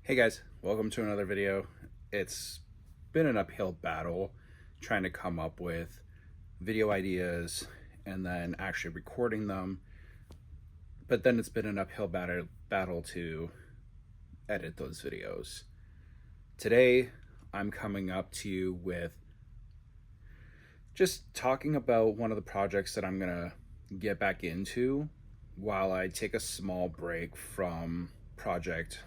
Hey guys, welcome to another video. It's been an uphill battle trying to come up with video ideas and then actually recording them, but then it's been an uphill battle to edit those videos. Today I'm coming up to you with just talking about one of the projects that I'm gonna get back into while I take a small break from project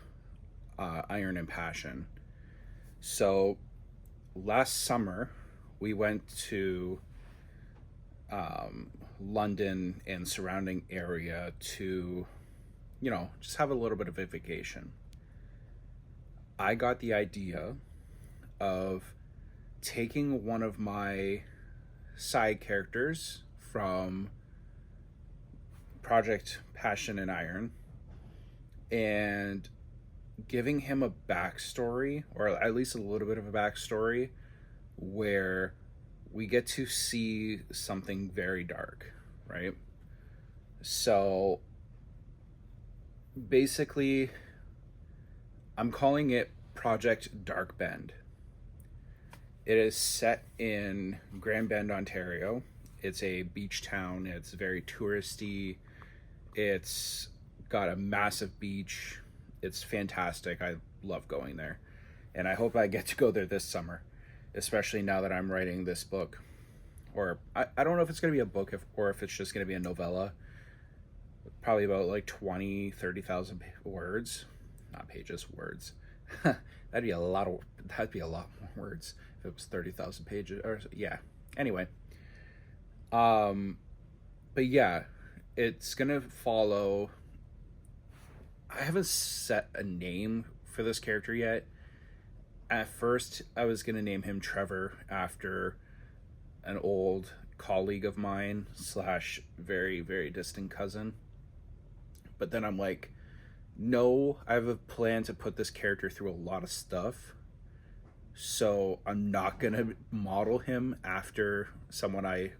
Iron and Passion. So last summer we went to London and surrounding area to, just have a little bit of a vacation. I got the idea of taking one of my side characters from Project Passion and Iron and giving him a backstory, or at least a little bit of a backstory, where we get to see something very dark, right? So basically, I'm calling it Project Dark Bend. It is set in Grand Bend, Ontario. It's a beach town. It's very touristy. It's got a massive beach. It's fantastic. I love going there. And I hope I get to go there this summer, especially now that I'm writing this book. Or I don't know if it's going to be a book or if it's just going to be a novella. Probably about like 30,000 words. Not pages, words. That'd be a lot more words if it was 30,000 pages. Or yeah. Anyway. But yeah, it's going to follow. I haven't set a name for this character yet. At first, I was going to name him Trevor after an old colleague of mine / very, very distant cousin. But then I'm like, no, I have a plan to put this character through a lot of stuff. So I'm not going to model him after someone I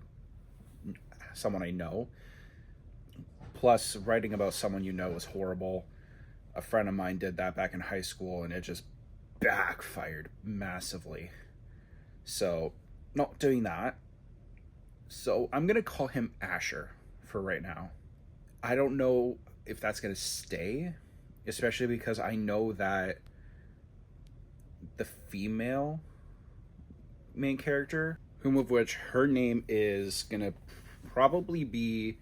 know. Plus, writing about someone you know is horrible. A friend of mine did that back in high school and it just backfired massively. So, not doing that. So, I'm going to call him Asher for right now. I don't know if that's going to stay, especially because I know that the female main character, whom of which her name is going to probably be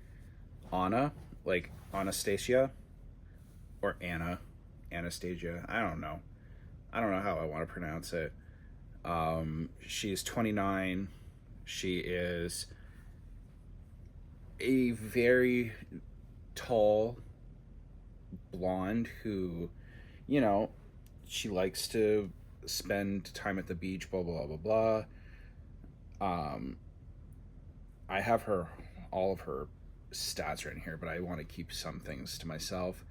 Anna, like Anastasia. Or Anastasia. I don't know how I want to pronounce it. She's 29. She is a very tall blonde who, she likes to spend time at the beach, blah, blah, blah, blah. I have all of her stats right here, but I want to keep some things to myself.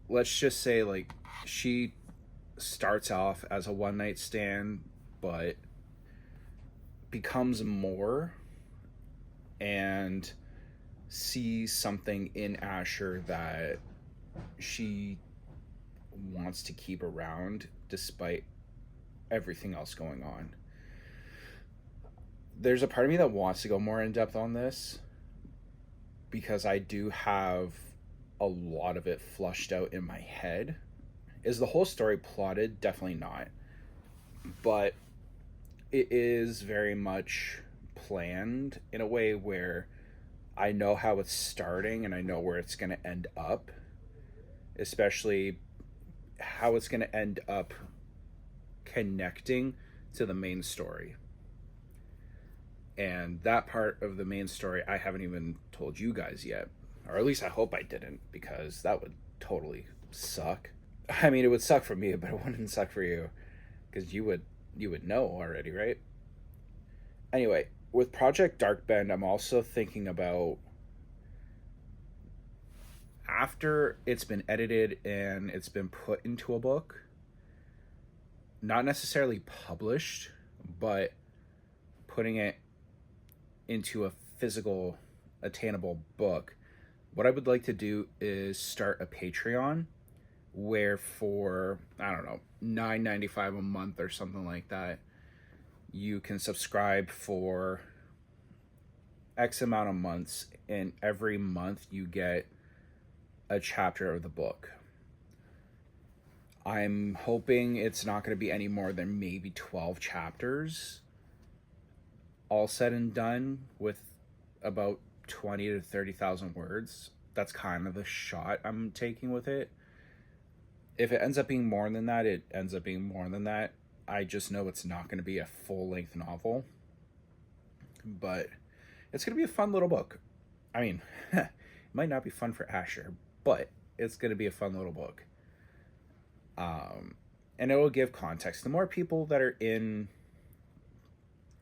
Let's just say like she starts off as a one night stand, but becomes more and sees something in Asher that she wants to keep around despite everything else going on. There's a part of me that wants to go more in depth on this because I do have a lot of it flushed out in my head. Is the whole story plotted? Definitely not. But it is very much planned in a way where I know how it's starting and I know where it's going to end up. Especially how it's going to end up connecting to the main story. And that part of the main story I haven't even told you guys yet. Or at least I hope I didn't, because that would totally suck. I mean, it would suck for me, but it wouldn't suck for you, because you would know already, right? Anyway, with Project Dark Bend, I'm also thinking about after it's been edited and it's been put into a book, not necessarily published, but putting it into a physical, attainable book. What I would like to do is start a Patreon where for, I don't know, $9.95 a month or something like that, you can subscribe for X amount of months, and every month you get a chapter of the book. I'm hoping it's not going to be any more than maybe 12 chapters, all said and done, with about 20 to 30,000 words. That's kind of the shot I'm taking with it. If it ends up being more than that, it ends up being more than that. I just know it's not going to be a full-length novel. But it's going to be a fun little book. I mean, it might not be fun for Asher, but it's going to be a fun little book. And it will give context. The more people that are in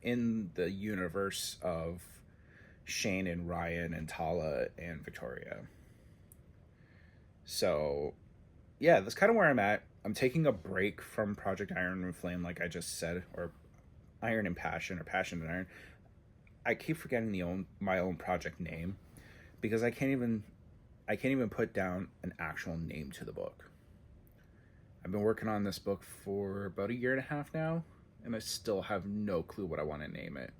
the universe of Shane and Ryan and Tala and Victoria. So, yeah, that's kind of where I'm at. I'm taking a break from Project Iron and Flame, like I just said, or Iron and Passion, or Passion and Iron. I keep forgetting my own project name because I can't even put down an actual name to the book. I've been working on this book for about 1.5 years now, and I still have no clue what I want to name it.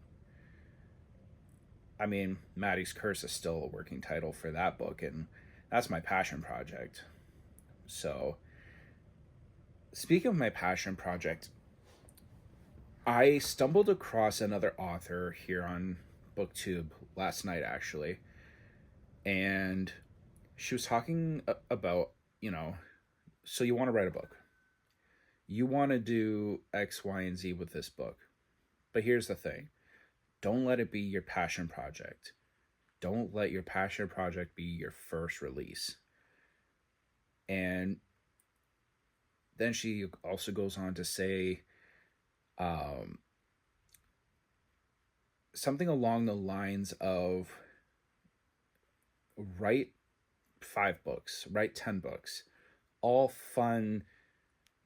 I mean, Maddies Curse is still a working title for that book, and that's my passion project. So, speaking of my passion project, I stumbled across another author here on Booktube last night, actually, and she was talking about, so you want to write a book. You want to do X, Y, and Z with this book. But here's the thing. Don't let it be your passion project. Don't let your passion project be your first release. And then she also goes on to say something along the lines of write 5 books, write 10 books, all fun,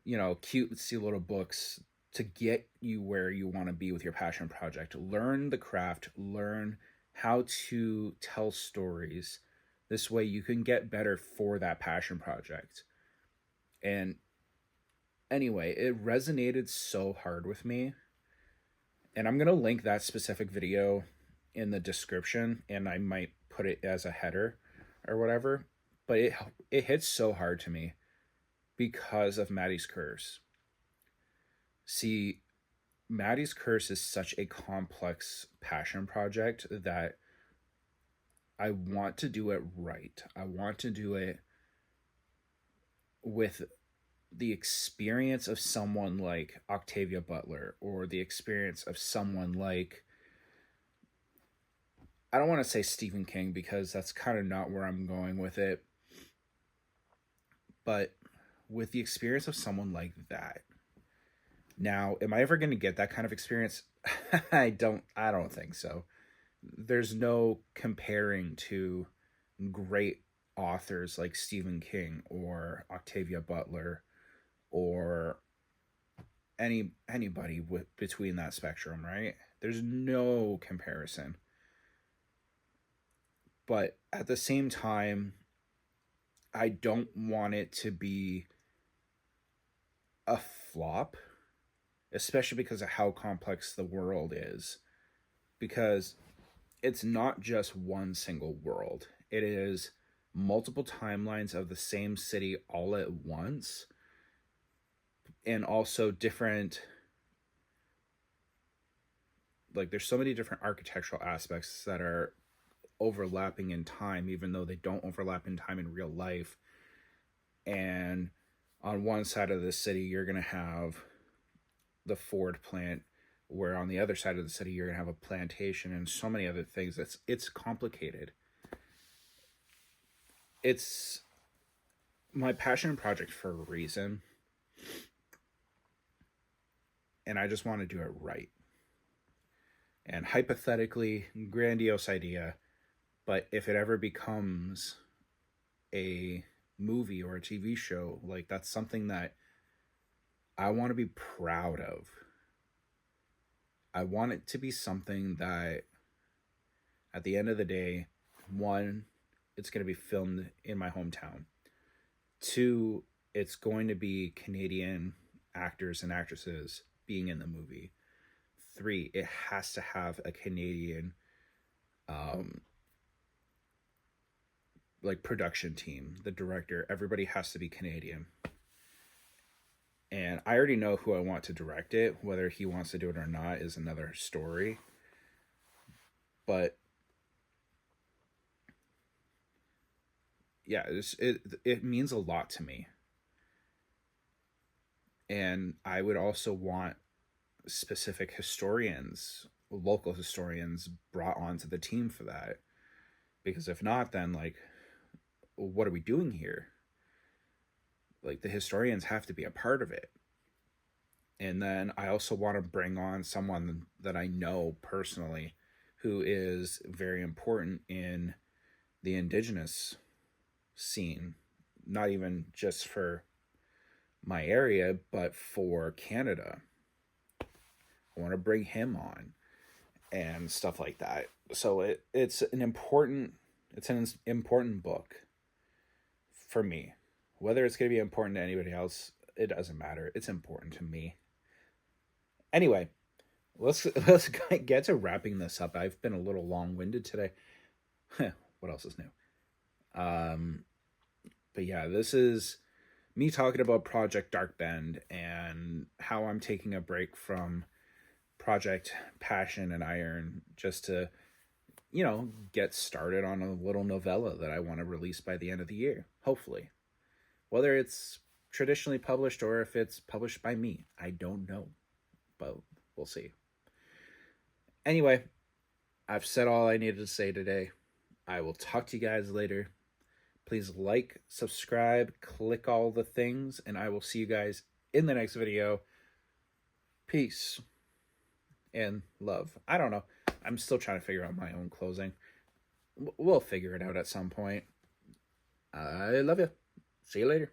cutesy little books to get you where you want to be with your passion project. Learn the craft, learn how to tell stories. This way you can get better for that passion project. And anyway, it resonated so hard with me. And I'm going to link that specific video in the description, and I might put it as a header or whatever. But it hits so hard to me because of Maddies Curse. See, Maddies Curse is such a complex passion project that I want to do it right. I want to do it with the experience of someone like Octavia Butler, or the experience of someone like, I don't want to say Stephen King because that's kind of not where I'm going with it, but with the experience of someone like that. Now, am I ever going to get that kind of experience? I don't think so. There's no comparing to great authors like Stephen King or Octavia Butler or anybody between that spectrum, right? There's no comparison. But at the same time, I don't want it to be a flop, especially because of how complex the world is. Because it's not just one single world. It is multiple timelines of the same city all at once. And also different, like, there's so many different architectural aspects that are overlapping in time, even though they don't overlap in time in real life. And on one side of the city, you're going to have the Ford plant, where on the other side of the city, you're going to have a plantation and so many other things. It's complicated. It's my passion project for a reason. And I just want to do it right. And hypothetically, grandiose idea, but if it ever becomes a movie or a TV show, like, that's something that I want to be proud of. I want it to be something that, at the end of the day, 1, it's going to be filmed in my hometown. 2, it's going to be Canadian actors and actresses being in the movie. 3, it has to have a Canadian like production team, the director, everybody has to be Canadian. And I already know who I want to direct it. Whether he wants to do it or not is another story. But yeah, it means a lot to me. And I would also want specific historians, local historians, brought onto the team for that. Because if not, then like, what are we doing here? Like, the historians have to be a part of it. And then I also want to bring on someone that I know personally who is very important in the Indigenous scene, not even just for my area, but for Canada. I want to bring him on and stuff like that. So it's an important book for me. Whether it's going to be important to anybody else, it doesn't matter. It's important to me. Anyway, let's get to wrapping this up. I've been a little long-winded today. What else is new? But yeah, this is me talking about Project Dark Bend and how I'm taking a break from Project Passion and Iron just to, get started on a little novella that I want to release by the end of the year, hopefully. Whether it's traditionally published or if it's published by me, I don't know, but we'll see. Anyway, I've said all I needed to say today. I will talk to you guys later. Please like, subscribe, click all the things, and I will see you guys in the next video. Peace and love. I don't know. I'm still trying to figure out my own closing. We'll figure it out at some point. I love you. See you later.